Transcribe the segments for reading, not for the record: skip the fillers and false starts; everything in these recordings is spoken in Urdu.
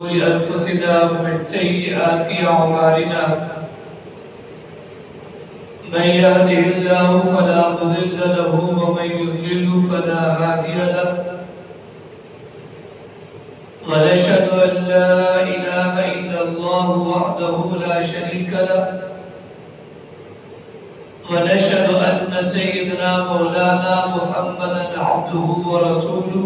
لأنفسنا ومن سيئات أعمالنا من يهده الله فلا مضل له ومن يضلل فلا هادي له ونشهد أن لا إله إلا الله وحده لا شريك له ونشهد أن سيدنا مولانا محمدا عبده ورسوله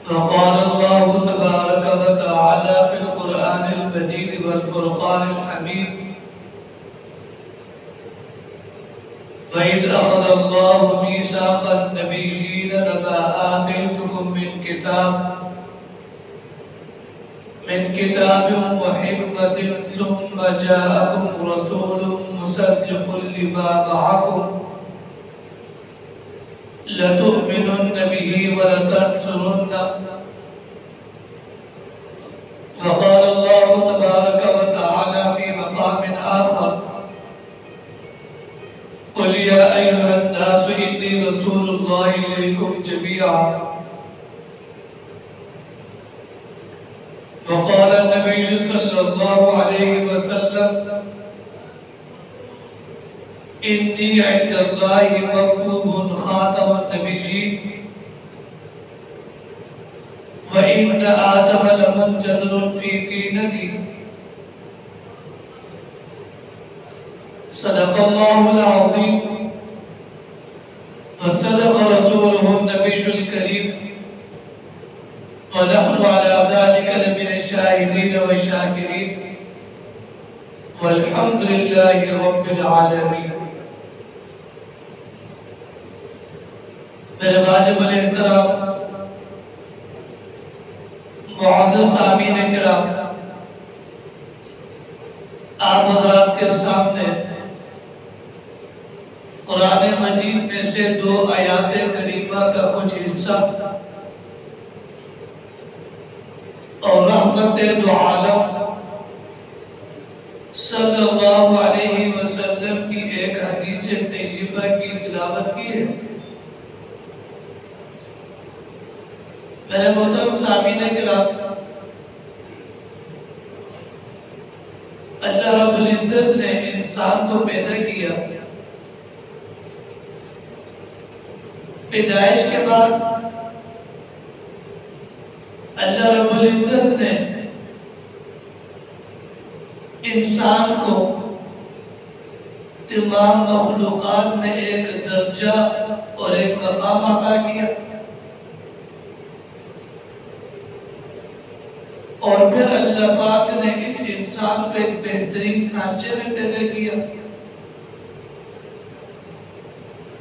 فقال الله تبارك وتعالى في القرآن المجيد والفرقان الحميد وإذ أخذ الله ميثاق النبيين لما آتيتكم من كتاب وحكمة ثم جاءكم رسول مصدق لما معكم لتؤمنن به ولتنصرنه وقال الله تبارك وتعالى في مقام آخر قل يا أيها الناس إني رسول الله إليكم جميعا وقال النبي صلى الله عليه وسلم إني عند الله مكتوب خاتم النبيين وإن آدم لمنجدر في طينتي صدق الله العظيم وصدق رسوله النبي الكريم ونحن على ذلك لمن الشاهدين والشاكرين والحمد لله رب العالمين. میرے واجب الاحترام معزز سامعین کرام، آپ حضرات کے سامنے قرآن مجید میں سے 2 آیات کریمہ کا کچھ حصہ اور رحمت دو عالم صلی اللہ علیہ وسلم کی ایک حدیث طیبہ کی تلاوت کی ہے۔ میرے محترم سامعین کرام، اللہ رب العزت نے انسان کو پیدا کیا، پیدائش کے بعد اللہ رب العزت نے انسان کو تمام مخلوقات میں ایک درجہ اور ایک مقام عطا کیا، اور پھر اللہ پاک نے اس انسان کو ایک بہترین سانچے میں پیدا کیا۔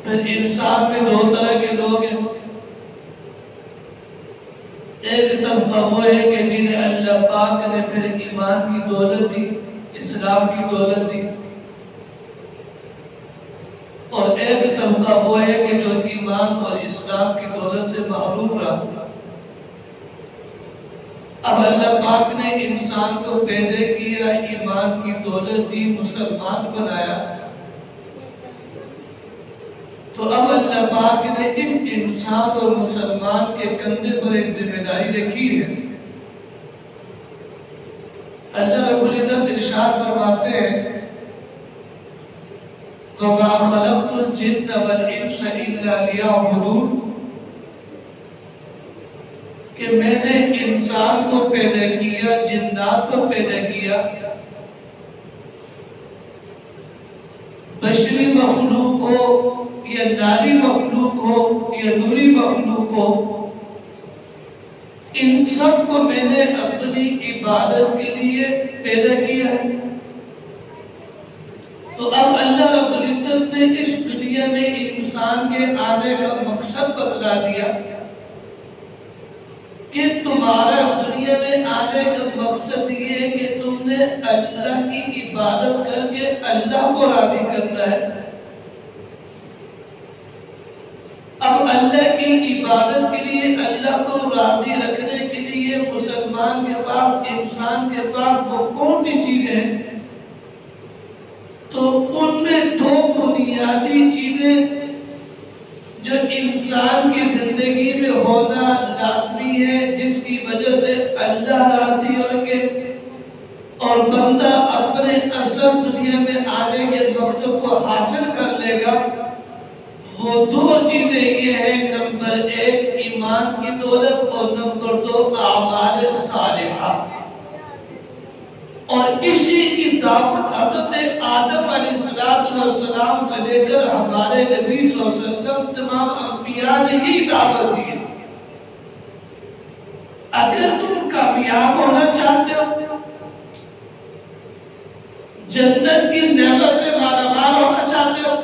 پھر انسان میں 2 طرح کے لوگ ہیں، ایک طبقہ وہ ہے کہ جنہیں اللہ پاک نے پھر ایمان کی دولت دی، اسلام کی دولت دی، اور ایک طبقہ وہ ہے کہ جو ایمان اور اسلام کی دولت سے محروم رہا۔ اب اللہ پاک نے انسان کو پیدا کیا، ایمان کی دولت دی، مسلمان بنایا، تو اب اللہ پاک نے اس انسان اور مسلمان کے کندھے پر ایک ذمہ داری رکھی ہے۔ اللہ رب العزت ارشاد فرماتے ہیں وَمَا خَلَقْتُ الْجِنَّ وَالْإِنسَ إِلَّا لِيَعْبُدُونِ، کہ میں نے انسان کو پیدا کیا، جنات کو پیدا کیا، بشری مخلوق ہو یا ناری مخلوق ہو یا نوری مخلوق ہو، ان سب کو میں نے اپنی عبادت کے لیے پیدا کیا ہے۔ تو اب اللہ رب العزت نے اس دنیا میں انسان کے آنے کا مقصد بتلا دیا کہ تمہارا دنیا میں آنے کا مقصد یہ ہے کہ تم نے اللہ کی عبادت کر کے اللہ کو راضی کرنا ہے۔ اب اللہ کی عبادت کے لیے، اللہ کو راضی رکھنے کے لیے مسلمان کے پاس، انسان کے پاس وہ کون سی چیزیں ہیں؟ تو ان میں 2 بنیادی چیزیں جو انسان کی زندگی میں ہونا لازمی ہے، کی وجہ سے اللہ راضی ہوں گے اور بندہ اپنے اصل دنیا میں آنے کے مقصد کو حاصل کر لے گا، وہ دو چیزیں یہ ہیں، نمبر 1 ایمان کی دولت اور نمبر 2 اعمال صالحہ۔ اور اسی کی دعوت حضرت آدم علیہ السلام سے لے کر ہمارے نبی صلی اللہ علیہ وسلم تمام انبیاء نے ہی دعوت دی ہے۔ اگر تم کامیاب ہونا چاہتے ہو، جنت کی نعمت سے مالا مال ہونا چاہتے ہو،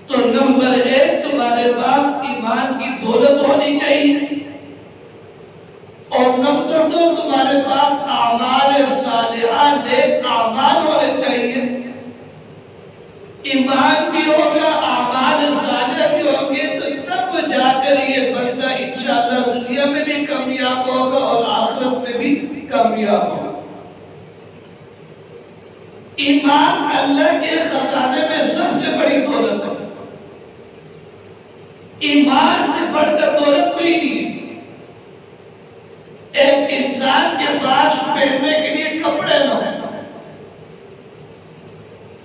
تو نمبر 1 تمہارے پاس ایمان کی دولت ہونی چاہیے، اور نمبر 2 تمہارے پاس اعمال صالحہ نیک اعمال ہونے چاہیے۔ ایمان بھی ہوگا، اعمال صالحہ بھی ہوں گے، تو تب جا کر یہ بندہ انشاءاللہ دنیا میں بھی کامیاب ہوگا اور آخرت میں بھی کامیاب ہوگا۔ ایمان اللہ کے خزانے میں سب سے بڑی دولت ہے۔ ایمان سے بڑھ کر دولت کوئی نہیں ہے۔ ایک انسان کے پاس پہننے کے لیے کپڑے نہ ہو،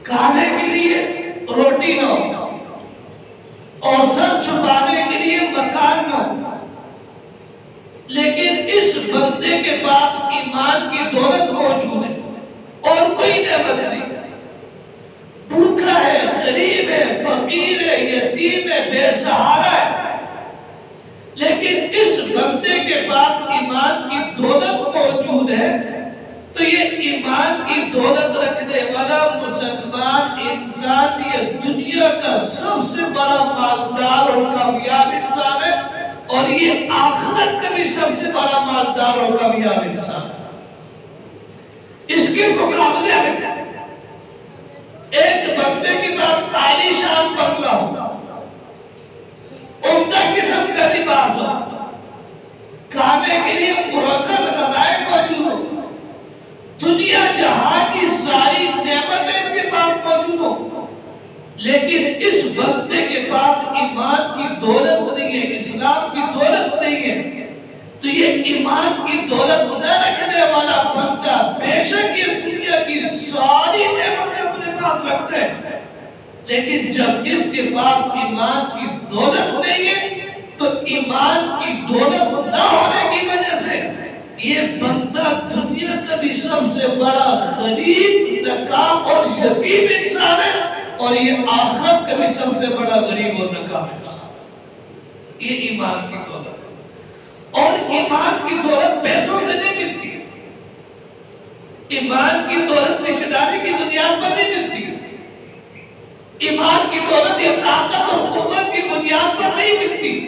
کھانے کے لیے روٹی نہ ہو، اور سر چھپانے کے لیے مکان نہ ہو، لیکن اس بندے کے پاس ایمان کی دولت موجود ہے اور کوئی نعمت نہیں، بھوکا ہے، غریب ہے، فقیر ہے، یتیم ہے، بے سہارا ہے، لیکن اس بندے کے پاس ایمان کی دولت موجود ہے، تو یہ ایمان کی دولت رکھنے والا مسلمان انسان یہ دنیا کا سب سے بڑا مالدار اور کامیاب انسان ہے، اور یہ آخرت کا بھی سب سے بڑا مالدار اور کامیاب انسان ہے۔ اس کے مقابلے میں ایک بندے کے پاس عالی شان بنگلہ ہو، عمدہ قسم کا لباس ہو، کھانے کے لیے مرکب غذائیں موجود ہو، دنیا جہاں کی ساری نعمتیں اس کے پاس موجود ہو، لیکن اس بندے کے پاس ایمان کی دولت نہیں ہے، اسلام کی دولت نہیں ہے، تو یہ ایمان کی دولت نہ رکھنے والا بندہ بے شک یہ دنیا کی ساری نعمتیں اپنے پاس رکھتے ہیں، لیکن جب اس کے پاس ایمان کی دولت نہیں ہے، تو ایمان کی دولت نہ ہونے کی وجہ سے یہ بندہ دنیا کا بھی سب سے بڑا غریب، ناکام اور یتیم انسان ہے، اور یہ آخرت کا بھی سب سے بڑا غریب اور ناکام انسان ہے۔ یہ ایمان کی دولت ہے، اور ایمان کی دولت پیسوں سے نہیں ملتی، ایمان کی دولت رشتہ داری کی بنیاد پر نہیں ملتی، ایمان کی دولت یہ طاقت اور قوت کی بنیاد پر نہیں ملتی۔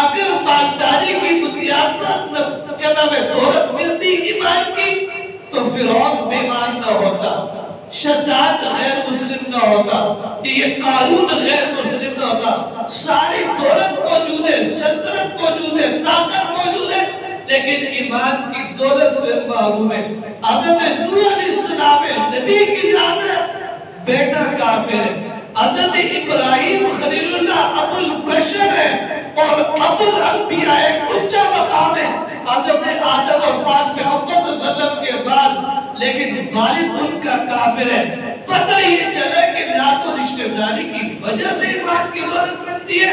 اگر مالداری کی بنیاد پر جناب دولت ملتی ایمان کی، تو فرعون بیمان نہ ہوتا، شداد غیر مسلم نہ ہوتا، یہ قارون غیر مسلم نہ ہوتا۔ ساری دولت موجود ہے، سلطنت موجود ہے، طاقت موجود ہے، لیکن ایمان کی دولت سے محروم ہے۔ حضرت نوح علیہ السلام نبی کی ذات ہے، بیٹا کافر ہے۔ حضرت ابراہیم خلیل اللہ ابو البشر ہے، اور ابو الانبیاء ایک اونچا مقام ہے حضرت آدم اور پاک محمد صلی اللہ علیہ وسلم کے بعد، لیکن والد ان کا کافر ہے۔ پتہ یہ چلے کہ نہ تو رشتہ داری کی وجہ سے ایمان کی دولت ملتی ہے،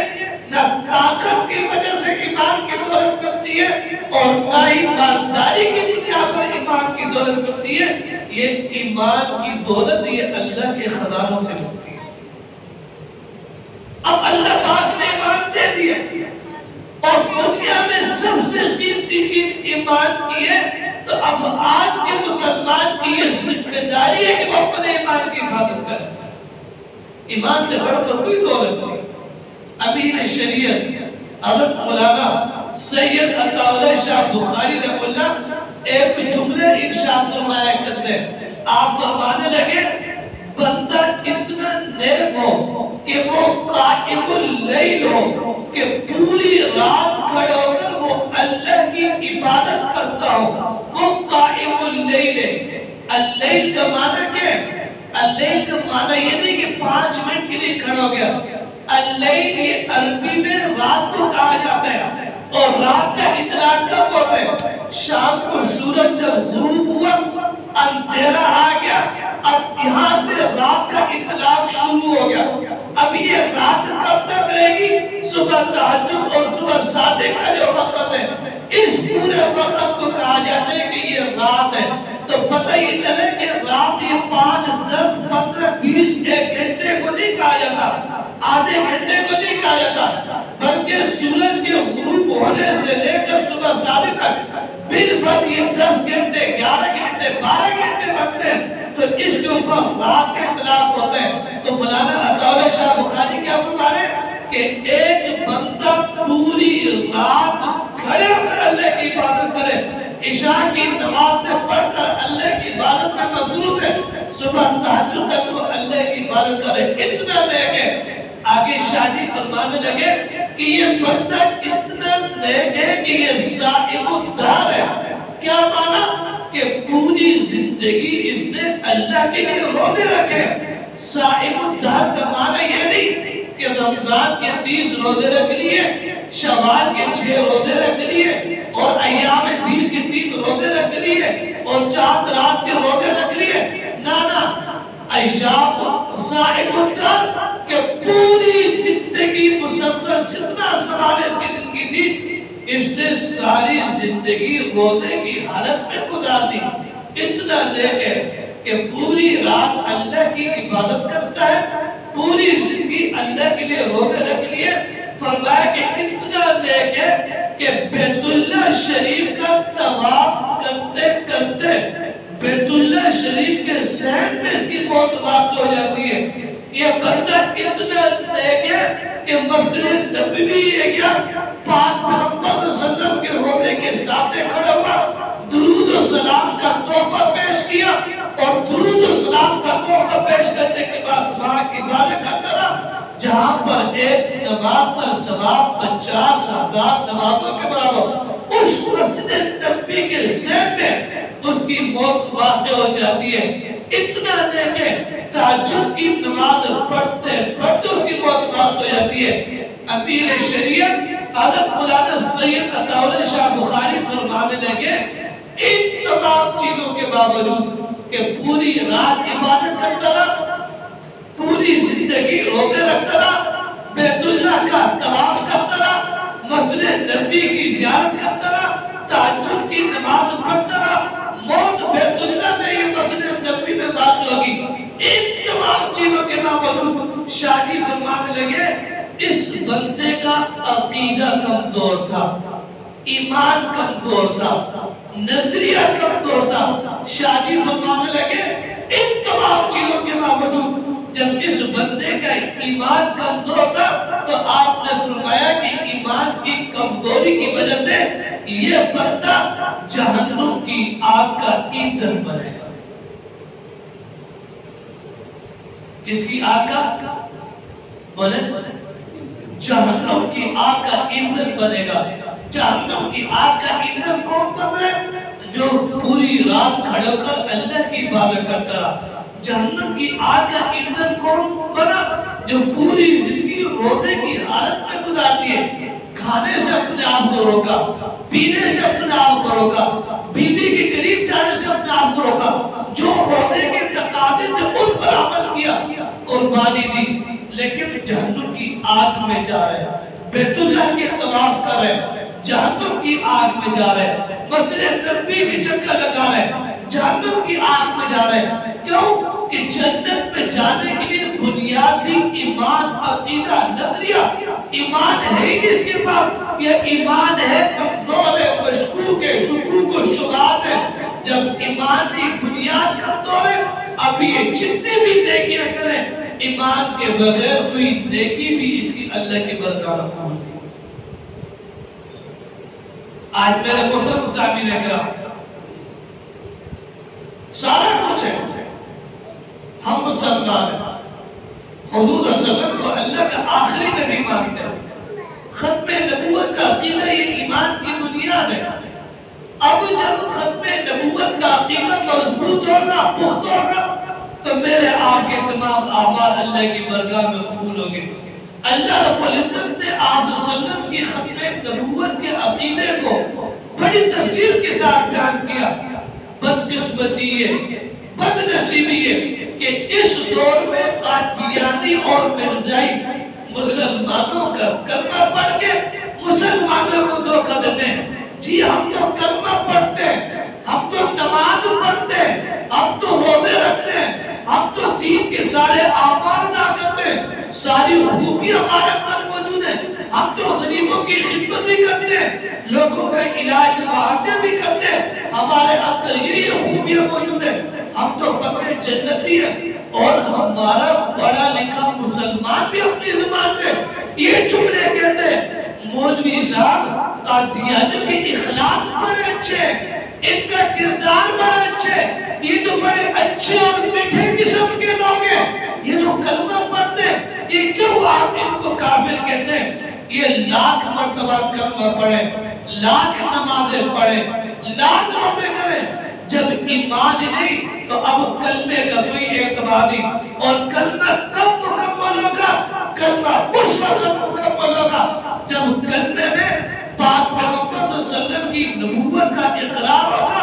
نہ طاقت کی وجہ سے ایمان کی دولت ملتی ہے، اور نہ ہی مالداری کی بنیاد پر ایمان کی دولت ملتی ہے۔ یہ ایمان کی دولت یہ اللہ کے خزانوں سے ملتی ہے۔ اب اللہ پاک نے ایمان دے دیا، اور دنیا میں سب سے قیمتی چیز ایمان کی ہے، تو اب آج کے مسلمان کی یہ ذمہ داری ہے کہ وہ اپنے ایمان کی حفاظت کریں۔ ایمان سے بڑھ کر کوئی دولت نہیں۔ امیر شریعت حضرت مولانا سید عطا اللہ شاہ بخاری رحمہ اللہ ایک جملے ارشاد فرمایا کرتے ہیں، آپ فرمانے لگے بندہ کتنا نیک ہو کہ وہ قائم اللیل ہو، کہ پوری رات کھڑے ہو کر وہ اللہ کی عبادت کرتا ہو، وہ قائم اللیل ہے۔ اللیل کا معنی کیا ہے؟ اللیل کا معنی یہ نہیں کہ 5 منٹ کے لیے کھڑا ہو گیا۔ اللیل یہ عربی میں رات کو کہا جاتا ہے، اور رات کا اطلاق کب ہوتا ہے؟ شام کو سورج جب غروب ہوا اندھیرا آ گیا، اب یہاں سے رات کا اطلاق شروع ہو گیا۔ اب یہ رات کب تک رہے گی؟ صبح تہجد اور صبح صادق کا جو وقت ہے، اس پورے وقت کو کہا جاتا ہے کہ یہ رات ہے۔ تو پتہ یہ چلے کہ رات یہ 5 10 15 20 ایک گھنٹے کو نہیں کہا جاتا، آدھے گھنٹے کو نہیں کہا جاتا، بلکہ سورج کے غروب ہونے سے لے کر صبح صادق تک بالفرد یہ 10 گھنٹے 11 گھنٹے 12 گھنٹے بنتے ہیں۔ تو اس کے اوپر رات کے اطلاق ہوتے ہیں۔ تو مولانا عطاءاللہ شاہ بخاری کیا فرما رہے ہیں کہ ایک بندہ پوری رات کھڑے ہو کر اللہ کی عبادت کرے، عشاء کی نماز سے پڑھ کر اللہ کی عبادت میں مصروف ہے، صبح تہجد تک وہ اللہ کی عبادت کرے، اتنا نیک ہے۔ آگے شاہ جی فرمانے لگے کہ یہ بندہ اتنا نیک ہے کہ یہ صائم الدہر ہے۔ کیا مانا؟ کہ پوری زندگی اس نے اللہ کے لیے روزے رکھے۔ صائم الدہر کا معنی یہ نہیں کہ رمضان کے 30 روزے رکھ لیے، شوال کے 6 روزے رکھ لیے، اور ایام 20 کے 3 روزے رکھ لیے، اور چاند رات کے روزے رکھ لیے۔ نانا، ایام صائم الدہر کہ پوری زندگی مسلسل جتنا سوال اس کی زندگی تھی، اس نے ساری زندگی روزے کی حالت میں گزار دی۔ اتنا نیک ہے کہ پوری رات اللہ کی عبادت کرتا ہے، پوری زندگی اللہ کے لیے روزے رکھ لیے۔ فرمایا کہ اتنا نیک ہے کہ بیت اللہ شریف کا طواف کرتے کرتے بیت اللہ شریف کے صحن میں اس کی موت واقع ہو جاتی ہے۔ یہ بندہ اتنا نیک ہے کہ مسجد نبوی ہے کیا پاک محمد صلی اللہ علیہ وسلم کے روضے کے سامنے کھڑا ہوا، درود و سلام کا تحفہ پیش کیا، اور درود و سلام کا تحفہ پیش کرنے کے بعد وہاں کی عبادت کرتا رہا، جہاں پر ایک نماز پر ثواب 50,000 نمازوں کے برابر۔ اس مسجد نبوی کے صحن میں اس کی موت واقع ہو جاتی ہے۔ اتنا نیک ہے، تہجد کی نماز پڑھتے پڑھتے اس کی موت واقع ہو جاتی ہے۔ امیر شریعت حضرت مولانا سید عطاءاللہ شاہ بخاری فرمانے لگے ان تمام چیزوں کے باوجود کہ پوری رات عبادت کرتا رہا، پوری زندگی روزے رکھتا رہا، بیت اللہ کا طواف کرتا رہا، مسجد نبوی کی زیارت کرتا رہا، تہجد کی نماز پڑھتا رہا، موت بیت اللہ میں ہی مسجد نبوی میں واقع ہوگی۔ ان تمام چیزوں کے باوجود شاہ جی فرمانے لگے اس بندے کا عقیدہ کمزور تھا، ایمان کمزور تھا، نظریہ کمزور تھا۔ شاہ جی فرمانے لگے ان تمام چیزوں کے باوجود جب اس بندے کا ایمان کمزور تھا تو آپ نے فرمایا کہ ایمان کی کمزوری کی وجہ سے یہ بندہ جہنم کی آگ کا ایندھن بنے گا۔ کس کی آگ کا؟ بولے جہنم کی آگ کا ایندھن بنے گا۔ جہنم کی آگ کا ایندھن کون بنے؟ جو پوری رات کھڑے ہو کر اللہ کی عبادت کرتا رہا۔ جہنم کی آگ کا ایندھن کون بنا؟ جو پوری زندگی روزے کی حالت میں گزارتی ہے، کھانے سے اپنے آپ کو روکا، پینے سے اپنے آپ کو روکا، بیوی کے قریب جانے سے اپنے آپ کو روکا، جو روزے کے تقاضے سے ان پر عمل کیا، قربانی دی، لیکن جہنم کی آگ میں جا رہے، بیت اللہ کے طواف کر رہے، جہنم کی آگ میں جا رہے، مسجد نبوی کی چکر لگا رہے، جہنم کی آگ میں جا رہے۔ کیوں؟ کہ جنت میں جانے کے لیے بنیادی ایمان، عقیدہ، نظریہ، ایمان ہے ہی نہیں اس کے پاس، یہ ایمان ہے کمزور ہے، مشکوک ہے، شکوک و شبہات ہے۔ جب ایمان کی بنیاد کمزور ہے، اب یہ جتنے بھی نیکیاں کریں، ایمان کے بغیر کوئی نیکی بھی اس کی اللہ کی برکات نہیں۔ آج میرے محترم سامعین اکرام، سارا کچھ ہے، ہم مسلمان ہیں، حضور صلی اللہ علیہ وسلم کو اللہ کا آخری نبی مانتے ہیں، ختم نبوت کا عقیدہ یہ ایمان کی بنیاد ہے۔ اب جب ختم نبوت کا عقیدہ مضبوط ہوگا، پختہ ہوگا، تو میرے آگے تمام اعمال اللہ کی برکات میں قبول ہوں گے۔ اللہ رب العزت نے آپ صلی اللہ علیہ وسلم کی ختم نبوت کے عقیدے کو بڑی تفصیل کے ساتھ بیان کیا۔ بدقسمتی ہے، بدنصیبی ہے کہ اس دور میں قادیانی اور مرزائی مسلمانوں کا کلمہ پڑھ کے مسلمانوں کو دھوکہ دیتے ہیں۔ جی ہم تو کلمہ پڑھتے ہیں، ہم تو نماز پڑھتے ہیں، ہم تو روزے رکھتے ہیں، ہم تو دین کے سارے اعمال ادا کرتے ہیں، ساری خوبیاں ہمارے اندر موجود ہیں، ہم تو غریبوں کی خدمت بھی کرتے ہیں، لوگوں کا علاج معالجے بھی کرتے ہیں، ہمارے اندر یہ خوبیاں موجود ہیں، ہم تو پکے جنتی ہیں، اور ہمارا بڑا لکھا مسلمان بھی اپنی زبان سے یہ جملے کہتے ہیں۔ مولوی صاحب قادیانیوں کے اخلاق بڑے اچھے ہیں، ان کا کردار بڑا اچھا ہے، یہ تو بڑے اچھے اور میٹھے قسم کے لوگ ہیں، یہ جو کلمہ پڑھتے ہیں، یہ کیوں آپ ان کو کافر کہتے ہیں؟ یہ لاکھ مرتبہ کلمہ پڑھیں، لاکھ نمازیں پڑھیں، لاکھ روزے کریں، جب ایمان نہیں تو اب کلمے کا کوئی اعتبار نہیں۔ اور کلمہ کب مکمل ہوگا؟ کلمہ اس وقت مکمل ہوگا جب کلمے میں پاک پیغمبر صلی اللہ علیہ وسلم کی نبوت کا اقرار ہوگا،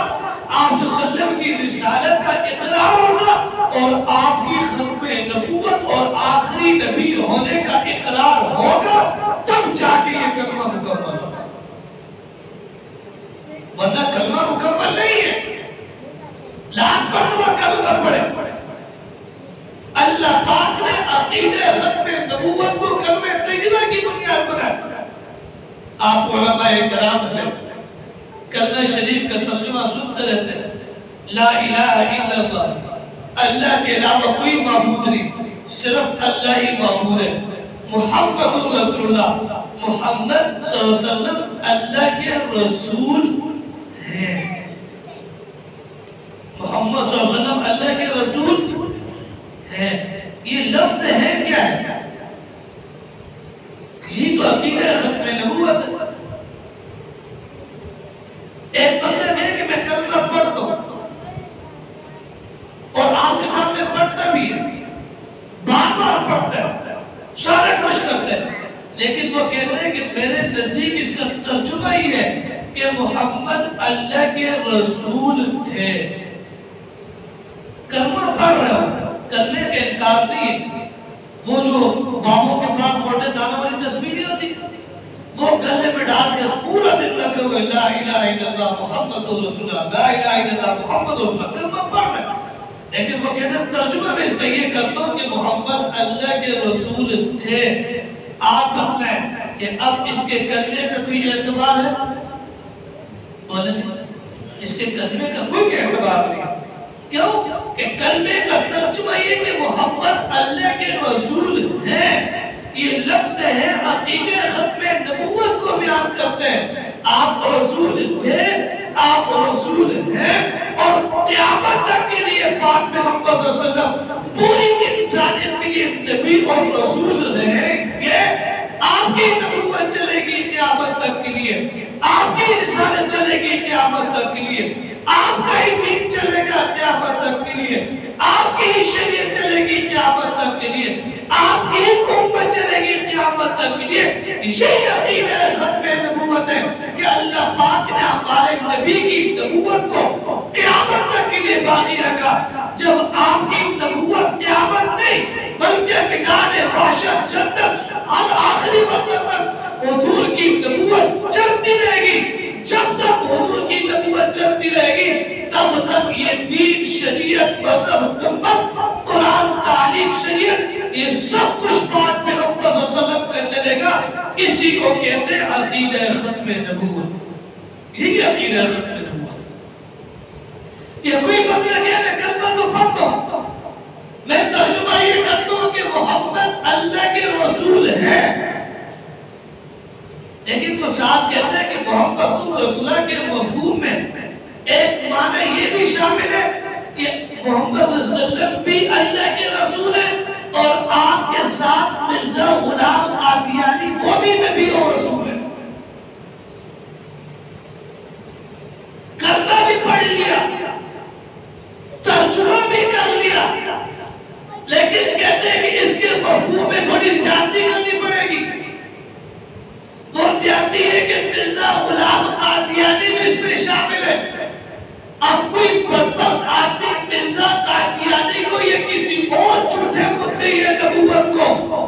آپ صلی اللہ علیہ وسلم کی رسالت کا اقرار ہوگا، اور آپ کی ختم نبوت اور آخری نبی ہونے کا اقرار ہوگا، تب جا کے یہ کلمہ مکمل ہوگا، ورنہ کلمہ مکمل نہیں ہے۔ لاکھ مرتبہ کلمہ پڑھے۔ اللہ پاک نے عقیدہ ختم نبوت کو کلمہ طیبہ کی بنیاد بنایا۔ آپ علماء کرام سے کلمہ شریف کا ترجمہ سنتے رہتے ہیں، لا الہ الا اللہ، اللہ کے علاوہ کوئی معبود نہیں، صرف اللہ ہی معبود ہے، محمد رسول اللہ، محمد صلی اللہ علیہ وسلم اللہ کے رسول ہیں، محمد صلی اللہ علیہ وسلم اللہ کے رسول ہیں۔ یہ لفظ ہے کیا ہے؟ یہ تو عقیدہ ختم نبوت ہے۔ ایک بندہ ہے کہ میں کلمہ پڑھتا ہوں اور آپ کے سامنے پڑھتا بھی ہے، بار بار پڑھتا ہے، سارے کچھ کرتا ہے، لیکن وہ کہتے ہیں کہ میرے نزدیک اس کا ترجمہ ہی ہے کہ محمد اللہ کے رسول تھے۔ کلمہ پڑھ رہا ہوں، کرنے کا انکار نہیں۔ وہ جو باموں کے پاس موٹے دانوں والی تصویر نہیں ہوتی، وہ گلے میں ڈال کر پورا دن لگے ہوئے لا الہ الا اللہ محمد رسول اللہ، لا الہ الا اللہ محمد رسول اللہ، کلمہ پڑھ رہے ہیں، لیکن وہ کہتے ہیں ترجمہ میں اس کا یہ کرتا ہوں کہ محمد اللہ کے رسول تھے۔ آپ بتلائیں کہ اب اس کے کلمے کا کوئی اعتبار ہے؟ بولیں اس کے کلمے کا کوئی اعتبار نہیں۔ کیوں کہ کلمے کا ترجمہ یہ کہ محمد اللہ کے رسول ہیں، یہ لفظ ہے عقیدہ ختم نبوت کو بیان کرتے ہیں۔ آپ رسول تھے، آپ رسول ہیں، اور قیامت تک کے لیے پاک پیغمبر صلی اللہ علیہ وسلم پوری انسانیت کے لیے نبی اور رسول رہیں گے۔ آپ کی نبوت چلے گی قیامت تک کے لیے، آپ کی رسالت چلے گی قیامت تک کے لیے، آپ کا ہی دین چلے گا قیامت تک کے لیے، آپ کی ہی شریعت چلے گی قیامت تک کے لیے، آپ کی ہی امت چلے گی قیامت تک کے لیے۔ یہی عقیدہ ختم نبوت ہے کہ اللہ پاک نے ہمارے نبی کی نبوت کو قیامت تک کے لیے باقی رکھا۔ جب آپ کی نبوت قیامت نہیں بلکہ بگانے روشن جنت ہم آخری وقت تک حضور کی نبوت چلتی رہے گی۔ جب تک حضور کی نبوت چلتی رہے گی تب تک یہ دین، شریعت، مذہب، امت، قرآن، تعلیم، شریعت، یہ سب کچھ پاک پیغمبر صلی اللہ علیہ وسلم کا چلے گا۔ اسی کو کہتے ہیں عقیدہ ختم نبوت۔ یہ عقیدہ ختم نبوت۔ یہ کوئی بندہ کہ میں کلمہ تو پڑھتا ہوں، میں ترجمہ یہ کرتا ہوں کہ محمد اللہ کے رسول ہیں، لیکن وہ ساتھ کہتے ہیں کہ محمد رسول اللہ کے مفہوم میں ایک معنی یہ بھی شامل ہے کہ محمد صلی اللہ علیہ وسلم بھی اللہ کے رسول ہیں، اور آپ کے ساتھ مرزا غلام قادیانی وہ بھی نبی اور رسول ہیں۔ کلمہ بھی پڑھ لیا، ترجمہ بھی کر لیا، لیکن کہتے ہیں کہ اس کے مفہوم میں تھوڑی زیادتی کرنی پڑے یہ آتی ہے کہ مرزا غلام قادیانی بھی اس میں شامل ہے. اب کوئی بدبخت آدمی مرزا قادیانی کو یا کسی اور جھوٹے مدعی نبوت کو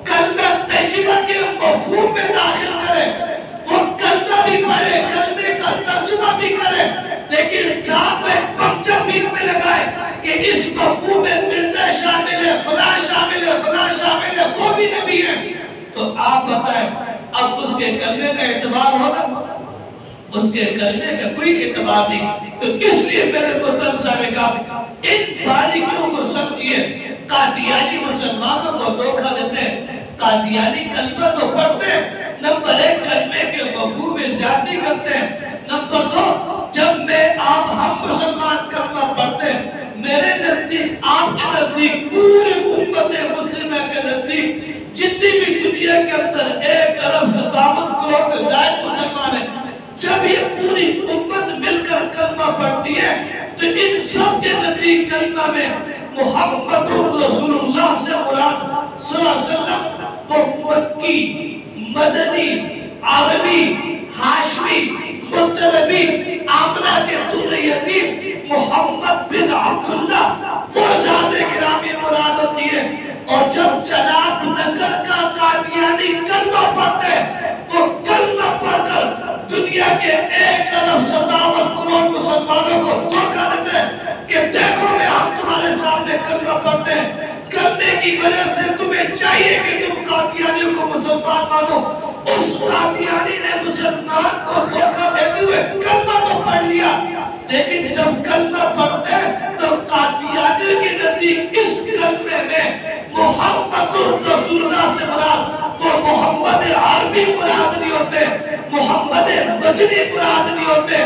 کلمہ طیبہ کے مفہوم میں داخل کرے، وہ کلمہ بھی پڑھے، کلمے کا ترجمہ بھی کرے، لیکن ساتھ میں پنچر بھی میں لگائے کہ اس مفہوم میں مرزا شامل ہے، فلاں شامل ہے، فلاں شامل ہے، وہ بھی نبی ہے، تو آپ بتائیں اب اس کے کلمے کا اعتبار ہوگا؟ اس کے کلمے کا کوئی اعتبار نہیں. تو اس لیے میرے محترم صاحب کا ان باریکیوں کو سمجھیے. قادیانی مسلمانوں کو دھوکہ دیتے ہیں. قادیانی کلمہ تو پڑھتے ہیں، نمبر ایک کلمے کے مفہوم میں زیادتی کرتے ہیں، نمبر دو جب میں آپ ہم مسلمان کلمہ پڑھتے ہیں، میرے نزدیک آپ کے نزدیک پوری امت مسلمہ کے نزدیک جتنی بھی دنیا کے اندر 1,57 کروڑ سے زائد مسلمان ہیں، جب یہ پوری امت مل کر کلمہ پڑھتی ہے تو ان سب کے نزدیک کلمہ میں محمد رسول اللہ سے مراد صلی اللہ علیہ وسلم وہ مکی، مدنی، عربی، ہاشمی، مطلبی، آمنہ کے دور یتیم محمد بن عبداللہ وہ ذات گرامی مراد ہوتی ہے. اور جب جناب نگر کا قادیانی کلمہ پڑھتے ہیں، وہ کلمہ پڑھ کر دنیا کے 1,57 کروڑ مسلمانوں کو دھوکہ دیتے ہیں کہ دیکھو میں ہم تمہارے سامنے کلمہ پڑھتے ہیں، کرنے کی وجہ سے تمہیں چاہیے کہ تم قادیانیوں کو مسلمان مانو. اس قادیانی نے مسلمان کو دھوکہ دیتے ہوئے کلمہ تو پڑھ لیا، لیکن جب کلمہ پڑھتے ہیں تو قادیانیوں کے نزدیک اس کلمے میں محمد رسول اللہ سے مراد وہ محمد عربی مراد نہیں ہوتے، محمد مدنی مراد نہیں ہوتے،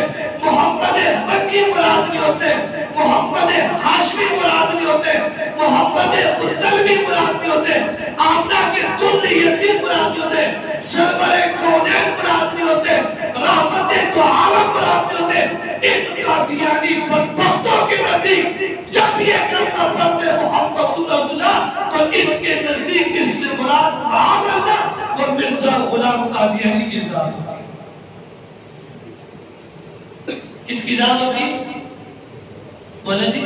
محمد مکی مراد نہیں ہوتے، محمد ہاشمی مراد نہیں ہوتے، محمد مطلبی مراد نہیں ہوتے، آمنہ کے دور یتیم مراد نہیں ہوتے، سرور کونین مراد نہیں ہوتے، رحمت کو عالم مراد نہیں ہوتے. ان قادیانی بدبختوں کے نزدیک جب یہ کلمہ پڑھتے محمد رسول اللہ تو ان کے نزدیک اس سے مراد معاذ اللہ اور مرزا غلام قادیانی کی ذات ہوتی. کس کی ذات ہوتی؟ بولے جی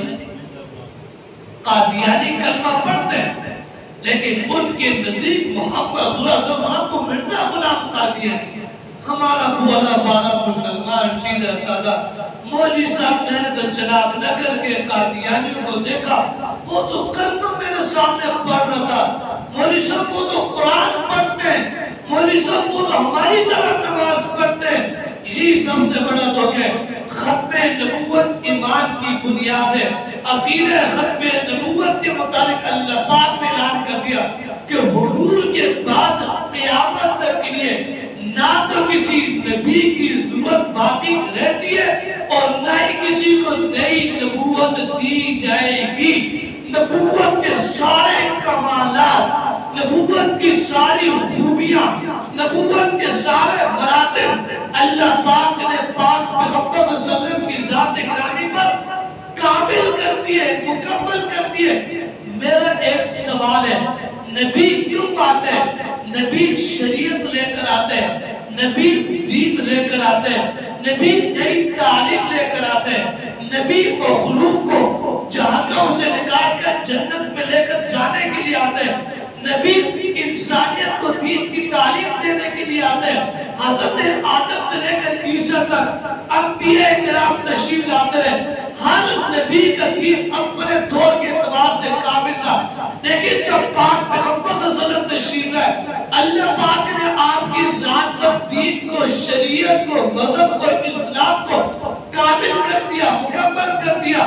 قادیانی کلمہ پڑھتے ہیں لیکن ان کے نزدیک محمد صلی اللہ علیہ وسلم کو مرزا غلام قادیانی. ہمارا بولا بارہ مسلمان سیدھا سادہ مولوی صاحب نے تو جناب نگر کے قادیانیوں کو دیکھا، وہ تو کلمہ میرے سامنے پڑھ رہا تھا، مولوی صاحب کو تو قرآن پڑھتے ہیں، مولوی صاحب کو تو ہماری طرح نماز پڑھتے ہیں. یہ سب سے بڑا دھوکہ ہے. ختم نبوت ایمان کی بنیاد ہے. عقیدہ ختم نبوت کے مطابق اللہ پاک نے اعلان کر دیا کہ حضور کے بعد قیامت تک کے لیے نہ تو کسی نبی کی ضرورت باقی رہتی ہے اور نہ ہی کسی کو نئی نبوت دی جائے گی. نبوت کے سارے کمالات، نبوت کی ساری خوبیاں، نبوت کے سارے مراتب اللہ پاک نے پاک پیغمبر صلی اللہ علیہ وسلم کی ذات گرامی پر کامل کرتی ہے، مکمل کرتی ہے. میرا ایک سوال ہے، نبی کیوں آتے ہیں؟ نبی شریعت لے کر آتے ہیں، نبی دین لے کر آتے ہیں، نبی نئی تعلیم لے کر آتے ہیں، نبی مخلوق کو جہنم سے نکال کر جنت میں لے کر جانے کے لیے آتے ہیں، نبی انسانیت کو دین کی تعلیم دینے کے لیے آتے ہیں. حضرت آدم سے لے کر عیسیٰ تک انبیاء کرام تشریف لاتے رہے. ہر نبی کا دین اپنے دور کے اعتبار سے کامل تھا، لیکن جب پاک پیغمبر صلی اللہ علیہ وسلم تشریف لائے، اللہ پاک نے آپ کی ذات پر دین کو، شریعت کو، مذہب کو، اسلام کو کامل کر دیا، مکمل کر دیا.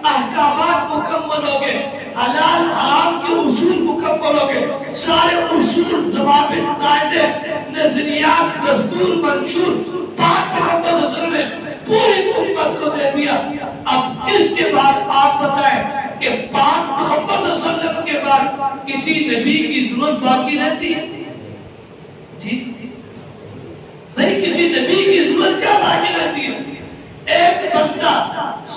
احکامات مکمل ہو گئے، حلال حرام کے اصول مکمل ہو گئے، سارے اصول، ضوابط، قاعدے، نظریات، دستور، منشور پاک پیغمبر صلی اللہ علیہ وسلم نے پوری امت کو دے دیا. اب اس کے بعد آپ بتائیں کہ پاک محمد صلی اللہ علیہ وسلم کے بعد کسی نبی کی ضرورت باقی رہتی ہے؟ جی بھئی کسی نبی کی ضرورت کیا باقی رہتی ہے؟ ایک بندہ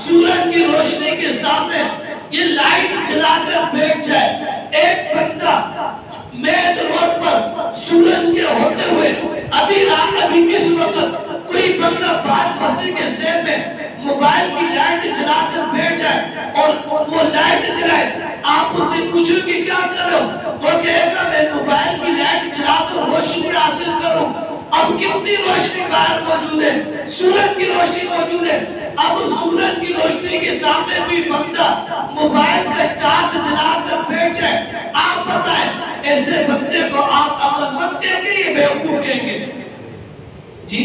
سورج کی روشنی کے سامنے یہ لائٹ جلا کر بیٹھ جائے، ایک بندہ میدان روڈ پر سورج کے ہوتے ہوئے ابھی اس وقت کوئی بندہ باہر مسجد کے سیر میں موبائل کی لائٹ جلا کر بیٹھ جائے اور وہ لائٹ جلائے، آپ اس سے پوچھو کہ کیا کرو، وہ کہے گا میں موبائل کی لائٹ جلا کر روشنی حاصل کروں۔ اب کتنی روشنی باہر موجود ہے، سورج کی روشنی موجود ہے، اب اس سورج کی روشنی کے سامنے بھی بندہ موبائل کا ٹارچ جلا کر بیٹھ جائے، آپ بتائیں ایسے بندے کو آپ عقل مند کہیں گے یا بیوقوف کہیں گے؟ جی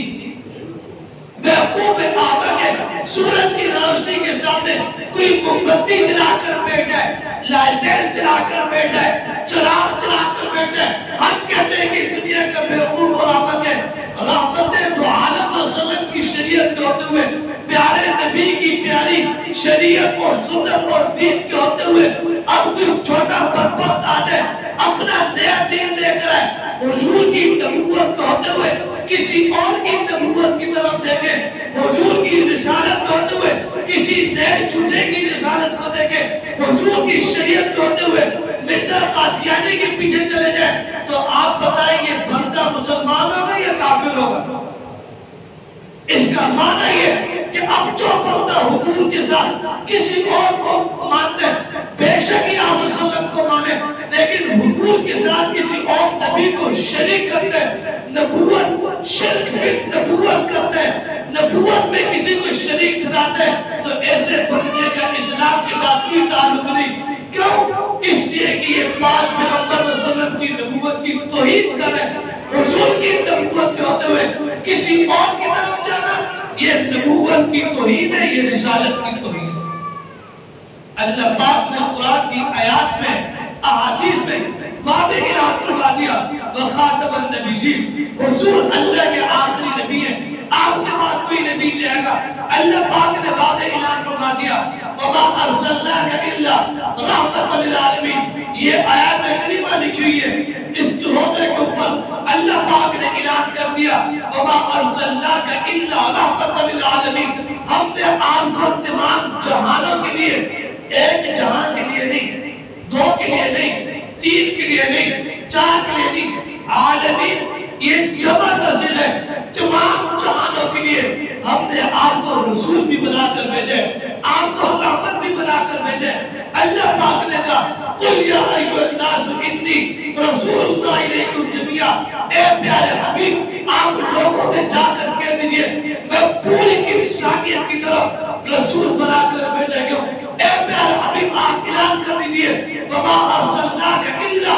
بیوقوف ہے آپ کہ سورج کی روشنی کے سامنے کوئی موم بتی جلا کر بیٹھ جائے، لالٹین جلا کر بیٹھ جائے، چراغ جلا کر بیٹھ جائے۔ ہم کہتے ہیں کہ دنیا کا بیوقوف اور آمد ہے، رحمتیں دو عالم و سلم کی شریعت کے ہوتے ہوئے، پیارے نبی کی پیاری شریعت اور سنت اور دین کے ہوتے ہوئے اب کوئی چھوٹا بدبخت آ جائے اپنا نیا دین لے کر آئے، حضور کی نبوت کے ہوتے ہوئے کسی اور کی نبوت کی طرف دیکھے، حضور کی رسالت ہوتے ہوئے کسی نئے جھوٹے کی رسالت کو دیکھے، حضور کی شریعت ہوتے ہوئے مرزا قادیانی کے پیچھے چلے جائے، تو آپ بتائیں یہ بندہ مسلمان ہوگا یا کافر ہوگا؟ اس کا معنی یہ کہ اب جو بندہ حضور کے ساتھ کسی اور کو مانتے ہیں، بے شک ہی آپ وسلم کو مانے، لیکن حضور کے ساتھ کسی اور نبی کو شریک کرتے ہیں، نبوت شرک فی نبوت کرتے ہیں، نبوت میں کسی کو شریک ٹھہراتے ہیں، تو ایسے بندے کا اسلام کے ساتھ کوئی تعلق نہیں۔ کیوں؟ اس لیے کہ یہ پاک پیغمبر صلی اللہ علیہ وسلم کی نبوت کی توہین کر رہے ہیں، حضور کی نبوت کے ہوتے ہوئے کسی اور کی طرف جانا یہ نبوت کی توہین ہے، یہ رسالت کی توہین ہے۔ اللہ پاک نے قرآن کی آیات میں احادیث میں واضح اعلان کروا دیا وخاتم النبیین، حضور اللہ کے آخری نبی ہیں، آپ کے بعد کوئی نبی نہیں آئے گا۔ اللہ پاک نے واضح اعلان فرما دیا وما ارسلناک الا رحمۃ للعالمین، یہ آیات کریمہ لکھی ہوئی ہے، اس روزے کے اوپر اللہ پاک نے اعلان کر دیا وما ارسلناک الا رحمۃ للعالمین، ہم نے آپ کو تمام جہانوں کے لیے، ایک جہان کے لیے نہیں، دو کے لیے نہیں، تین کے لیے نہیں، چار کے لیے نہیں، عالمین یہ جمع تصل ہے، تمام جہانوں کے لیے ہم نے آپ کو رسول بھی بنا کر بھیجے، آپ کو رحمت بھی بنا کر بھیجے۔ اللہ پاک نے کہا قل یا ایھا الناس انی رسول اللہ الیکم جمیعا، اے پیارے حبیب آپ لوگوں سے جا کر کہہ دیجئے میں پوری انسانیت کی طرف رسول بنا کر بھیجا گیا ہوں۔ اے پیارے حبیب آپ اعلان کر دیجئے وما ارسلناک الا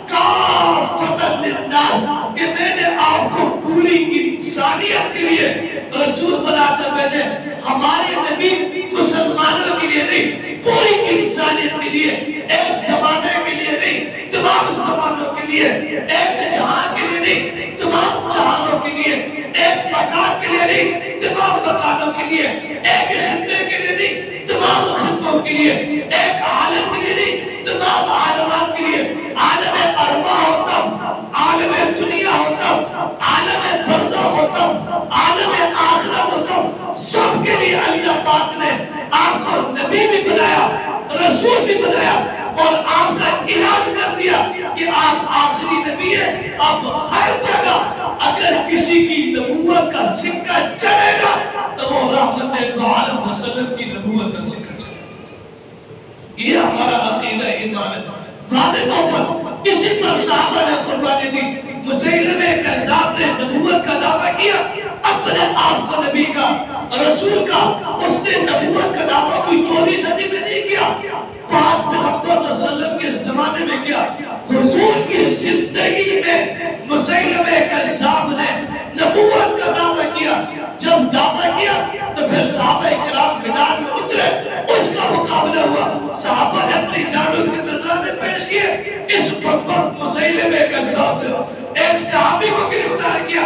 کافۃ للناس، کہ میں نے آپ کو پوری انسانیت کے لیے رسول بنا کر بھیجے۔ ہمارے نبی مسلمانوں کے لیے نہیں، پوری انسانیت کے لیے، ایک زمانے کے لیے نہیں، تمام زمانوں کے لیے، ایک جہان کے لیے نہیں، تمام جہانوں کے لیے، ایک مکان کے لیے نہیں، تمام مکانوں کے لیے، ایک خطے کے لیے نہیں، تمام خطوں کے لیے، ایک عالم کے لیے نہیں، تمام عالمات کے لیے۔ عالم ارواح ہوتا، عالم دنیا ہوتا، عالم برزخ ہوتا، عالم آخرت ہوتا، سب کے لیے اللہ پاک نے آپ کو نبی بھی بنایا، رسول بھی بنایا، اور آپ کا اعلان کر دیا کہ آپ آخری نبی ہیں۔ اب ہر جگہ اگر کسی کی نبوت کا سکہ چلے گا تو وہ رحمت دو عالم وسلم کی نبوت کا سکہ چلے گا۔ یہ ہمارا عقیدہ ایمان ہے۔ واضح طور پر اسی پر صحابہ نے قربانی دی۔ مسیلمہ کذاب نے نبوت کا دعویٰ کیا، اپنے آپ کو نبی کا، رسول کا، اس نے نبوت کا دعویٰ کوئی 24 صدی میں نہیں کیا، پاک پیغمبر صلی اللہ علیہ وسلم کے زمانے میں کیا۔ حضور کی زندگی میں مسیلمہ کذاب نے نبوت کا دعویٰ کیا۔ جب دعویٰ کیا تو پھر صحابہ کرام میدان میں اترے، اس کا مقابلہ ہوا، صحابہ نے اپنی جانوں کے نذرانے پیش کیے۔ اس وقت مسیلمہ کذاب نے ایک صحابی کو گرفتار کیا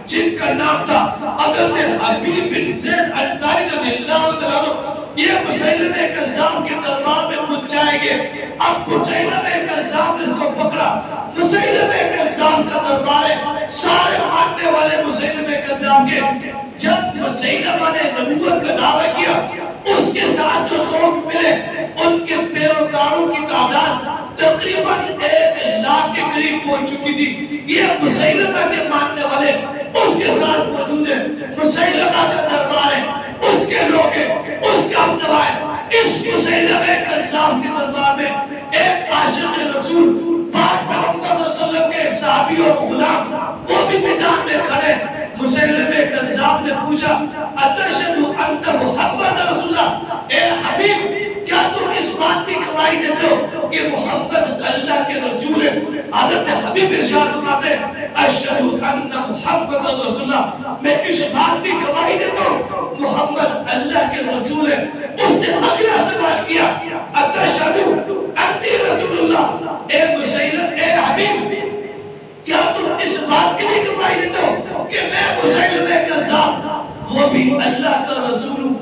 جن کا نام تھا حضرت حبیب بن زید انصاری رضی اللہ عنہ۔ یہ مسیلمہ کذاب کے دربار میں پہنچائے گئے۔ اب مسیلمہ کذاب نے اس کو پکڑا۔ مسیلمہ کذاب کا دربار ہے، سارے ماننے والے مسیلمہ کذاب کے۔ جب مسیلمہ نے نبوت کا دعویٰ کیا، اس کے ساتھ جو لوگ ملے ان کے پیروکاروں کی تعداد تقریباً 1 لاکھ کے قریب پہنچ چکی تھی۔ یہ مسیلمہ کے ماننے والے اس کے ساتھ موجود ہے، مسیلمہ کا دربار ہے، اس کے لوگ ہیں، اس کا اقتدار ہے۔ اس مسیلمہ کذاب کے دربار میں ایک عاشق رسول پاک محمد صلی اللہ علیہ وسلم کے ایک صحابی اور غلام وہ بھی میدان میں کھڑے۔ مسیلمہ کذاب نے پوچھا اتشہد انت محمد رسول اللہ، اے حبیب کیا تم اس بات کی گواہی دیتے ہو کہ محمد اللہ کے رسول ہے؟ حضرت حبیب ارشاد فرماتے ہیں اشہد ان محمد رسول اللہ، میں اس بات کی گواہی دیتا ہوں محمد اللہ کے رسول ہے۔ اس نے اگلا سوال کیا اتشہد انت رسول اللہ، اے مسیلمہ اے حبیب کیا تم اس بات کی بھی گواہی دیتے ہو کہ میں مسیلمہ کذاب وہ بھی اللہ کا رسول ہوں؟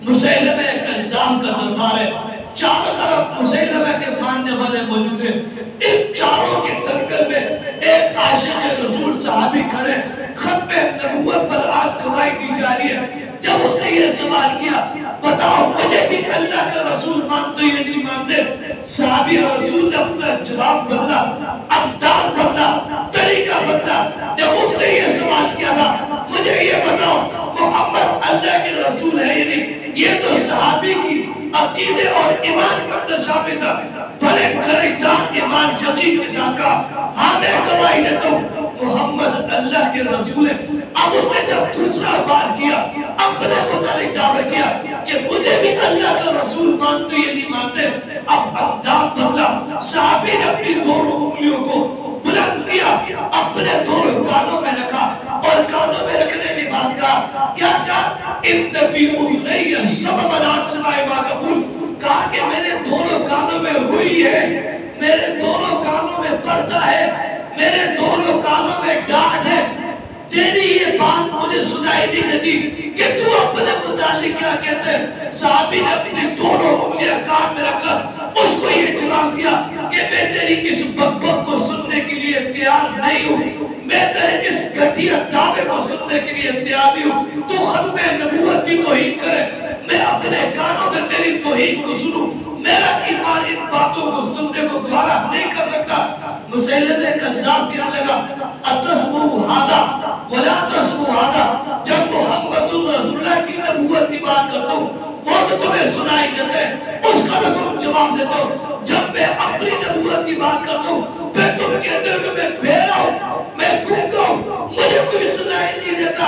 مسیلمہ کذاب کا دربار ہے، چاروں طرف مسیلمہ کے ماننے والے موجود ہیں۔ ان چاروں کے دنگل میں ایک عاشق رسول صحابی کھڑے، ختم نبوت پر آج گواہی دی جا رہی ہے۔ جب اس نے یہ سوال کیا بتاؤ مجھے بھی اللہ کا رسول مانتے یا نہیں مانتے، صحابی رسول نے اپنا جواب بدلا، انداز بدلا، طریقہ بدلا۔ جب اس نے یہ سوال کیا تھا مجھے یہ بتاؤ محمد اللہ کے رسول ہے یا نہیں، یہ تو صحابی کی عقیدے اور ایمان کا اندر شامل تھا۔ بھلے خریدار ایمان یقین کے ساتھ کہا ہاں میں گواہی دیتا ہوں محمد اللہ کے رسول ہے۔ اب اس نے جب دوسرا بار کیا اپنے متعلق دعویٰ کیا کہ مجھے بھی اللہ کا رسول مانتے یا نہیں مانتے، اب انداز بدلا۔ صحابی نے اپنی دونوں انگلیوں کو بلند کیا، اپنے دونوں کانوں میں رکھا اور کانوں میں رکھنے کے بعد کہا کیا کہا ان فی اذنی سبب الان سماع ما قبول، کہا کہ میرے دونوں کانوں میں ہوئی ہے، میرے دونوں کانوں میں پردہ ہے، میرے دونوں کانوں میں ڈاٹ ہے، تیری یہ بات مجھے سنائی دی دیتی کہ تو اپنے متعلق کیا کہتے ہیں۔ صحابی نے اپنی دونوں انگلیاں کان میں رکھا، اس کو یہ جواب دیا کہ میں تیری اس بکبک کو سننے کے لیے تیار نہیں ہوں، میں تیرے اس گھٹیا دعوے کو سننے کے لیے تیار نہیں ہوں۔ تو ختم نبوت کی توہین کرے، میں اپنے کانوں میں تیری توہین کو سنوں، میرا ایمان ان باتوں کو سننے کو دوبارہ نہیں کر سکتا۔ مسیلمہ کذاب کہنے لگا اتسمعوا ھذا ولا تسمعوا ھذا، جب محمد رسول اللہ کی نبوت کی بات کرتا ہوں وہ تو تمہیں سنائی دیتے ہیں، اس کا تو تم جواب دیتے ہو، جب میں اپنی نبوت کی بات کرتا ہوں پھر تم کہتے ہو کہ میں بہرا ہوں، میں گنگا ہوں، مجھے کوئی سنائی نہیں دیتا۔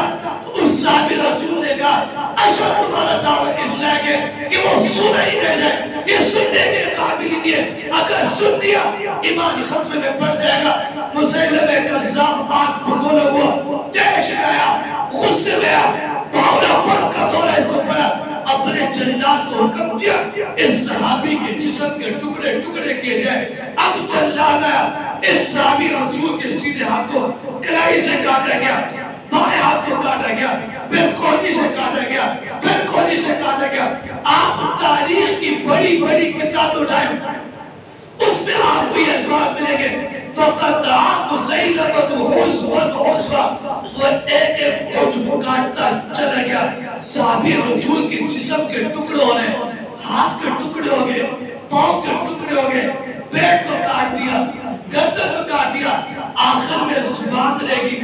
اس صحابی رسول نے کہا اچھا تمہارا دعویٰ اس لائق ہے کہ وہ سنا ہی رہ جائے، یہ سننے کے قابل ہی نہیں ہے، اگر سن دیا ایمان ختم میں پڑ جائے گا۔ مسیلمہ کذاب آنکھ بھگولا ہوا جیش گیا، غصے میں آیا، باولا پر کا دورہ اس کو پڑا، اپنے جلاد کو حکم دیا اس صحابی کے جسم کے ٹکڑے ٹکڑے کیے جائے۔ اب جلاد آیا، اس صحابی رسول کے سیدھے ہاتھ کو کلائی سے کاٹا گیا، بائیں ہاتھ کو کاٹا گیا، پھر کونی سے کاٹا گیا، پھر کونی سے کاٹا گیا۔ آپ تاریخ کی بڑی بڑی کتاب اٹھائیں، اس میں آپ کو یہ الفاظ ملیں گے فقط مسیلمۃ حُسْوًا، وہ ایک ایک حجب کاٹتا چلا گیا۔ صحابی رسول کے جسم کے ٹکڑے ہو رہے، ہاتھ کے ٹکڑے ہو گئے، پاؤں کے ٹکڑے ہو گئے، پیٹ کو کاٹ دیا، گردن کو کاٹ دیا، آخر میں زبان رہ گئی،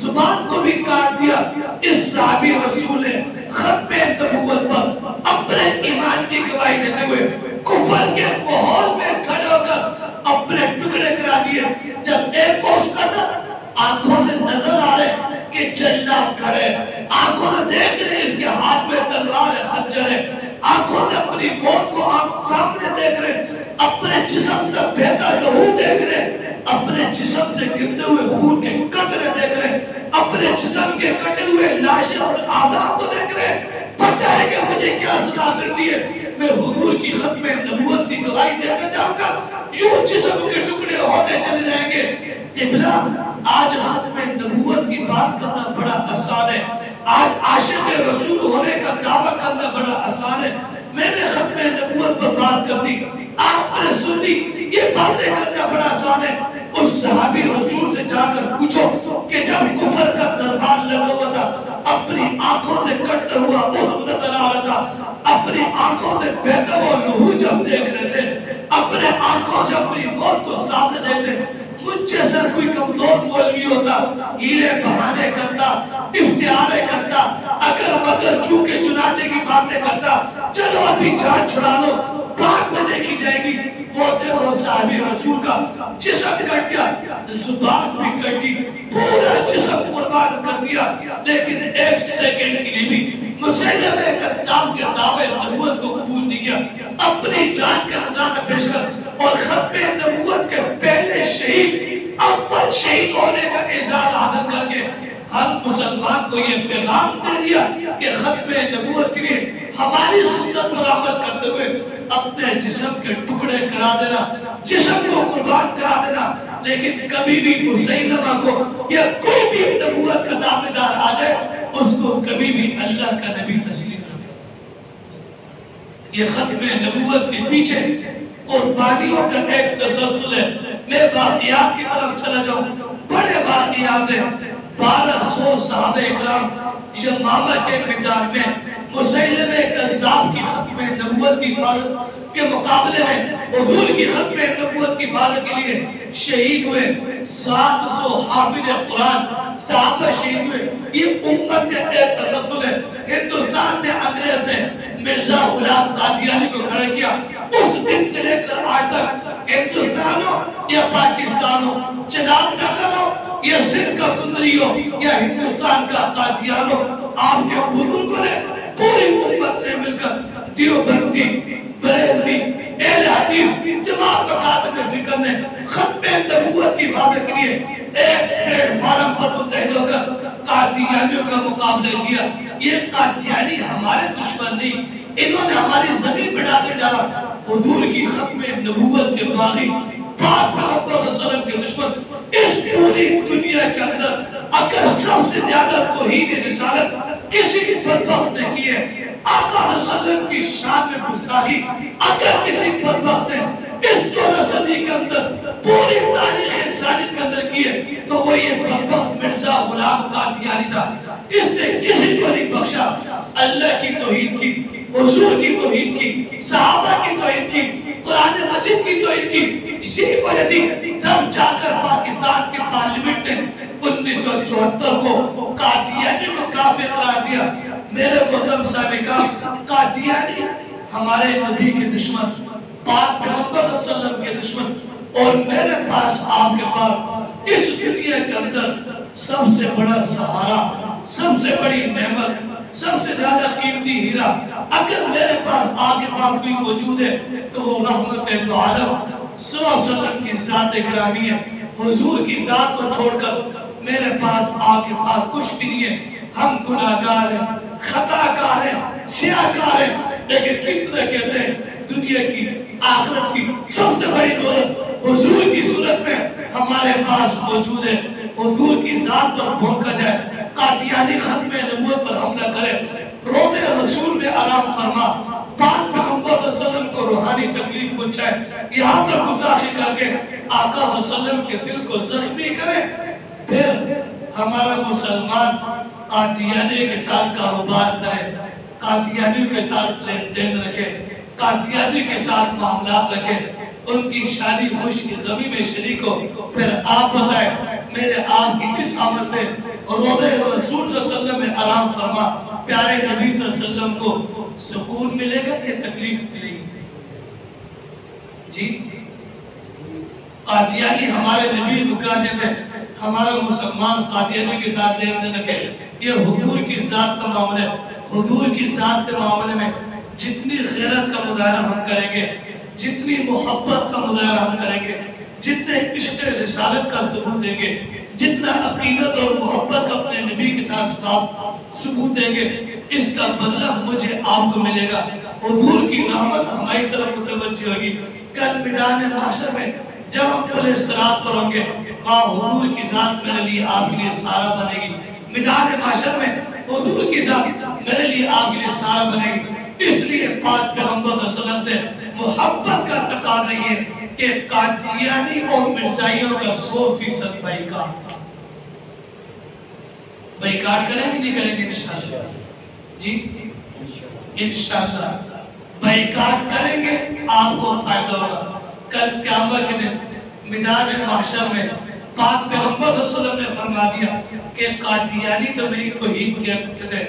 زبان کو بھی کاٹ دیا۔ اس صحابی رسول نے ختم نبوت پر اپنے ایمان کی گواہی دیتے ہوئے کفر کے ماحول میں کھڑے ہو کر اپنے ٹکڑے کرا دیے۔ جب ایک پوچھ کرتا آنکھوں سے نظر آ رہے کہ جلاد کھڑے، آنکھوں سے دیکھ رہے اس کے ہاتھ میں تلوار ہے، خنجر ہے، آنکھوں سے اپنی موت کو آپ سامنے دیکھ رہے، اپنے جسم سے بہتا لہو دیکھ رہے، اپنے جسم سے گرتے ہوئے خون کے قطرے دیکھ رہے، اپنے جسم کے کٹے ہوئے لاشیں اور اعضاء کو دیکھ رہے۔ پتہ ہے کہ مجھے کیا سزا ملتی ہے، میں حضور کی ختم نبوت کی گواہی دیتے جاؤں گا، یوں جسم کے ٹکڑے ہوتے چلے جائیں گے۔ قبلہ آج ختم نبوت کی بات کرنا بڑا آسان ہے، آج عاشق رسول ہونے کا دعویٰ کرنا بڑا آسان ہے۔ میں نے ختم نبوت پر بات کر دی، آپ نے سنی، یہ باتیں کرنا بڑا آسان ہے۔ اس صحابی رسول سے جا کر پوچھو کہ جب کفر کا دربار لگا ہوا تھا، اپنی آنکھوں سے کٹتا ہوا عضو نظر آ رہا تھا، اپنی آنکھوں سے بہتا ہوا لہو جب دیکھ رہے تھے، اپنے آنکھوں سے اپنی موت کو سامنے دیکھ رہے، مجھ جیسا کوئی کمزور مولوی ہوتا ہیلے بہانے کرتا افتعارے کرتا اگر مگر چونکہ چنانچہ کی باتیں کرتا چلو ابھی جان چھڑا لو بعد میں دیکھی جائے گی وہ دیکھو صحابی رسول کا جسم کٹ گیا زبان بھی کٹ گئی پورا جسم قربان کر دیا لیکن ایک سیکنڈ کے لیے بھی مسیلمہ کذاب کے دعوے نبوت کو قبول نہیں کیا اپنی جان کا نذرانہ پیش کر اور ختم نبوت کے پہلے شہید اول شہید ہونے کا اعزاز حاصل کر کے ہر مسلمان کو یہ پیغام دے دیا کہ ختم نبوت کے لیے ہماری سنت پر عمل کرتے ہوئے اپنے جسم کے ٹکڑے کرا دینا جسم کو قربان کرا دینا لیکن کبھی بھی مسیلمہ کو یا کوئی بھی نبوت کا دعوے دار آ جائے اس کو کبھی بھی اللہ کا نبی تسلیم نہ کرے یہ ختم نبوت کے پیچھے قربانیوں کا ایک تسلسل ہے میں واقعات کی طرف چلا جاؤں بڑے واقعات ہیں 1200 صحابہ اکرام یمامہ کے میدان میں مسیلمہ کذاب کی ختم نبوت کی حفاظت کے مقابلے میں حضور کی ختم نبوت کی حفاظت کے لیے شہید ہوئے 700 حافظ قرآن صحابہ شہید ہوئے یہ امت کے ایک تسلسل ہے ہندوستان میں انگریز نے مرزا غلام قادیانی کو کھڑا کیا اس دن سے لے کر آج تک ہندوستانوں یا پاکستانوں چناب نگروں یا سندھ کا کندری ہو یا ہندوستان کا قادیانوں آپ کے بزرگوں نے پوری امت نے مل کر دیوبندی بریلوی اہل حدیث جماعت مقاصد میں فکر نے ختم نبوت کی حفاظت کے لیے ایک پلیٹ فارم پر متحد ہو کر قادیانیوں کا مقابلہ کیا یہ قادیانی ہمارے دشمن نہیں انہوں نے ہماری زمین پہ ڈال کے ڈالا حضور کی ختم نبوت کے باغی پاک محمد صلی اللہ علیہ وسلم کے دشمن اس پوری دنیا کے اندر اگر سب سے زیادہ توہین رسالت کسی بدبخت نے کی ہے آقا صلی اللہ علیہ وسلم کی شان میں گستاخی اگر کسی بدبخت نے اس 14 صدی کے اندر پوری تاریخ انسانیت کے اندر کی ہے تو وہ یہ بدبخت مرزا غلام قادیانی تھا اس نے کسی کو نہیں بخشا اللہ کی توحید کی حضور کی توحید کی صحابہ کی توحید کی قرآن مجید کی توحید کی اسی وجہ تھی تب جا کر پاکستان کے پارلیمنٹ نے 1974 کو قادیانی کو کافر قرار دیا میرے محترم صاحب قادیانی ہمارے نبی کے دشمن پاک محمد صلی اللہ علیہ وسلم کے دشمن اور میرے پاس آپ کے پاس اس دنیا کے اندر سب سے بڑا سہارا سب سے بڑی نعمت سب سے زیادہ قیمتی ہیرا اگر میرے پاس آپ کے پاس کوئی موجود ہے تو وہ رحمت دو عالم صلی اللہ علیہ وسلم کی ذات گرامی ہے حضور کی ذات کو چھوڑ کر میرے پاس آپ کے پاس کچھ بھی نہیں ہے ہم گناہگار ہیں خطاکار ہیں سیاہکار ہیں لیکن اتنا کہتے ہیں دنیا کی آخرت کی سب سے بڑی دولت حضور کی صورت میں ہمارے پاس موجود ہے حضور کی ذات پر بھونکا جائے قادیانی ختم نبوت پر حملہ کرے روضے رسول میں آرام فرما پاک محمد صلی اللہ علیہ وسلم کو روحانی تکلیف پہنچائے یہاں پر گستاخی کر کے آقا صلی اللہ علیہ وسلم کے دل کو زخمی کرے پھر ہمارا مسلمان قادیانی کے ساتھ کاروبار کرے قادیانی کے ساتھ لین دین رکھے قادیانی کے ساتھ معاملات رکھے ان کی شادی خوش کی غمی میں شریک ہو پھر آپ بتائیں میرے آپ کی کس عمل سے روضے رسول صلی اللہ علیہ وسلم میں آرام فرما پیارے نبی صلی اللہ علیہ وسلم کو سکون ملے گا یا تکلیف ملے گی جی قادیانی ہمارے نبی مکانے میں ہمارا مسلمان قادیانی کے ساتھ لین دین رکھے یہ حضور کی ذات کا معاملہ ہے حضور کی ذات کے معاملے میں جتنی غیرت کا مظاہرہ ہم کریں گے جتنی محبت کا مظاہرہ ہم کریں گے جتنے عشق رسالت کا ثبوت دیں گے جتنا عقیدت اور محبت اپنے نبی کے ساتھ ثبوت دیں گے اس کا بدلہ مجھے آپ کو ملے گا حضور کی رحمت ہماری طرف متوجہ ہوگی کل میدان محشر میں جب ہم پہلے صراط پر ہوں گے وہاں حضور کی ذات میرے لیے آپ کے لیے سہارا بنے گی میدان محشر میں حضور کی ذات میرے لیے آپ کے لیے سہارا بنے گی اس لیے پاک پیغمبر صلی اللہ علیہ وسلم سے محبت کا تقاضا یہ ہے کہ قادیانی اور مرزائیوں کا 100% بائیکاٹ کریں گے نہیں کریں گے انشاءاللہ جی انشاءاللہ بائیکاٹ کریں گے آپ کو فائدہ ہوگا کل قیامت کے دن میدان محشر میں پاک پیغمبر صلی اللہ علیہ وسلم نے فرما دیا کہ قادیانی تو میری توہین کیا کرتے تھے،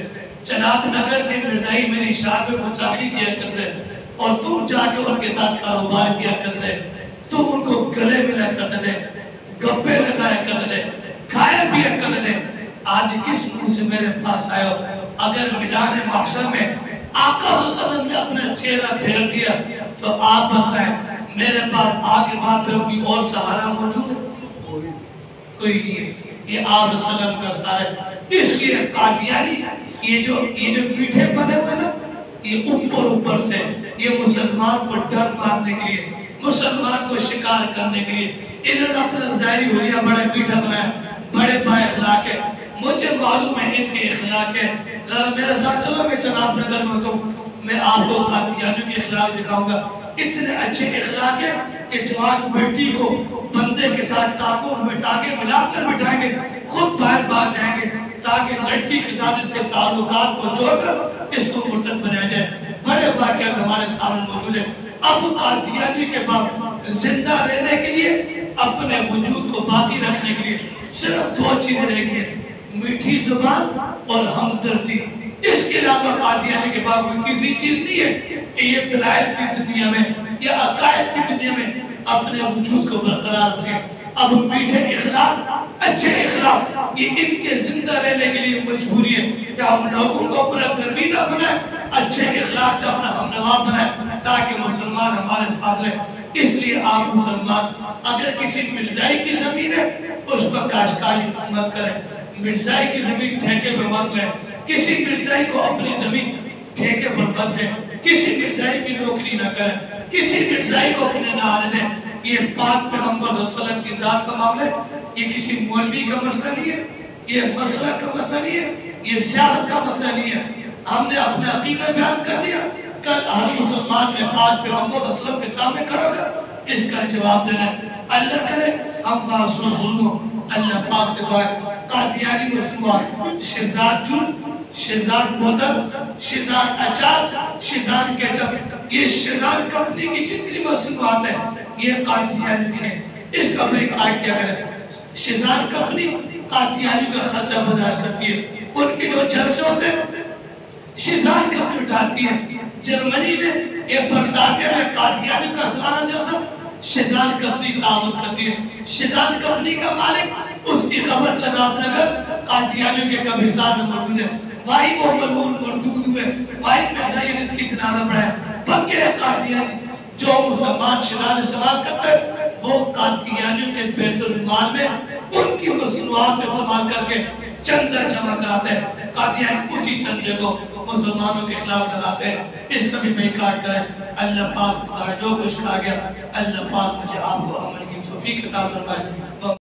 جناب نگر کے مرزائی میری شاہ میں مساقی کیا کرتے، اور تم جا کے ان کے ساتھ کاروبار کیا کرتے، تم ان کو گلے ملا کرتے تھے، گپے لگایا کرتے تھے، کھایا پیا کرتے تھے، آج کس منہ سے میرے پاس آئے ہو؟ اگر میدان محشر میں آقا صلی اللہ علیہ وسلم نے اپنا چہرہ پھیر دیا تو آپ بتائیں میرے پاس آگے بات پہ کوئی اور سہارا موجود ہے؟ کوئی نہیں ہے، یہ آپ صلی اللہ علیہ وسلم کا سہارا ہے۔ اس لیے قادیانی یہ جو میٹھے بنے ہوئے نا، یہ اوپر سے یہ مسلمان کو ڈر مارنے کے لیے، مسلمان کو شکار کرنے کے لیے انہوں نے اپنا ظاہری حلیہ بڑے میٹھا بنایا، بڑے با اخلاق ہے، مجھے معلوم ہے ان کے اخلاق ہے، ذرا میرے ساتھ چلو، میں جناب نگر میں تو میں آپ کو قادیانیوں کے اخلاق دکھاؤں گا۔ اتنے اچھے اخلاق ہیں کہ جوان بیٹی کو بندے کے ساتھ تعاقب میں ٹانگے ملا کر بٹھائیں گے، خود باہر جائیں گے تاکہ لڑکی کے ساتھ اس کے تعلقات کو جوڑ کر اس کو مرتد بنایا جائے۔ بڑے واقعات ہمارے سامنے موجود ہیں۔ اب قادیانی کے بعد زندہ رہنے کے لیے، اپنے وجود کو باقی رکھنے کے لیے صرف دو چیزیں رہ گئی ہیں، میٹھی زبان اور ہمدردی۔ اس کے علاوہ قادیانی کے بعد کوئی تیسری چیز نہیں ہے کہ یہ دلائل کی دنیا میں یا عقائد کی دنیا میں اپنے وجود کو برقرار رکھیں۔ اب میٹھے اخلاق، اچھے اخلاق، یہ ان کے زندہ رہنے کے لیے مجبوری ہے کہ ہم لوگوں کو اپنا گرویدہ بنائیں، اچھے اخلاق سے اپنا ہمنوا بنائیں تاکہ مسلمان ہمارے ساتھ رہیں۔ اس لیے آپ مسلمان اگر کسی مرزائی کی زمین ہے اس پر کاشتکاری مت کریں، مرزائی کی زمین ٹھیکے پر مت لیں، کسی مرزائی کو اپنی زمین ٹھیکے پر مت دیں، کسی مرزائی کی نوکری نہ کریں، کسی مرزائی کو اپنے نہ آنے دیں۔ یہ پاک پیغمبر صلی اللہ علیہ وسلم کی ذات کا معاملہ ہے، یہ کسی مولوی کا مسئلہ نہیں ہے، یہ مسئلہ کا مسئلہ نہیں ہے، یہ سیاست کا مسئلہ نہیں ہے۔ ہم نے اپنے عقیدہ بیان کر دیا، کل ہر مسلمان میں پاک پیغمبر صلی اللہ علیہ وسلم کے سامنے کھڑا کر اس کا جواب دینا ہے۔ اللہ کرے ہم معصوم ہوں، اللہ پاک سے دعا ہے۔ قادیانی مسلمان، شہزاد جون، شہزاد بوتل، شہزاد اچار، شہزاد کیچپ، یہ شہزاد کمپنی کی جتنی مصنوعات ہیں یہ قادیانی ہیں، اس کا بریک آئٹ کیا کرے۔ شہزاد کمپنی قادیانی کا خرچہ برداشت کرتی ہے، ان کے جو جلسے ہوتے ہیں شہزاد کمپنی اٹھاتی ہے۔ جرمنی میں ایک بغدادیہ میں قادیانی کا سالانہ جلسہ شہزاد کمپنی تعاون کرتی ہے۔ شہزاد کمپنی کا مالک، اس کی خبر جناب نگر قادیانی کے قبرستان میں موجود ہے۔ وہی وہ ملعون مردود ہوئے، وہی مرزائی نے اس کی کنارہ بڑھایا۔ پکے قادیانی جو مسلمان شہزاد استعمال کرتے ہیں وہ قادیانیوں کے بیت المال میں ان کی مصنوعات استعمال کر کے چندہ جمع کراتے ہیں۔ قادیانی اسی چندے کو مسلمانوں کے خلاف ڈلاتے ہیں، اس کا بھی بائیکاٹ کریں۔ اللہ پاک جو کچھ کہا گیا، اللہ پاک مجھے آپ کو عمل کی توفیق عطا فرمائے۔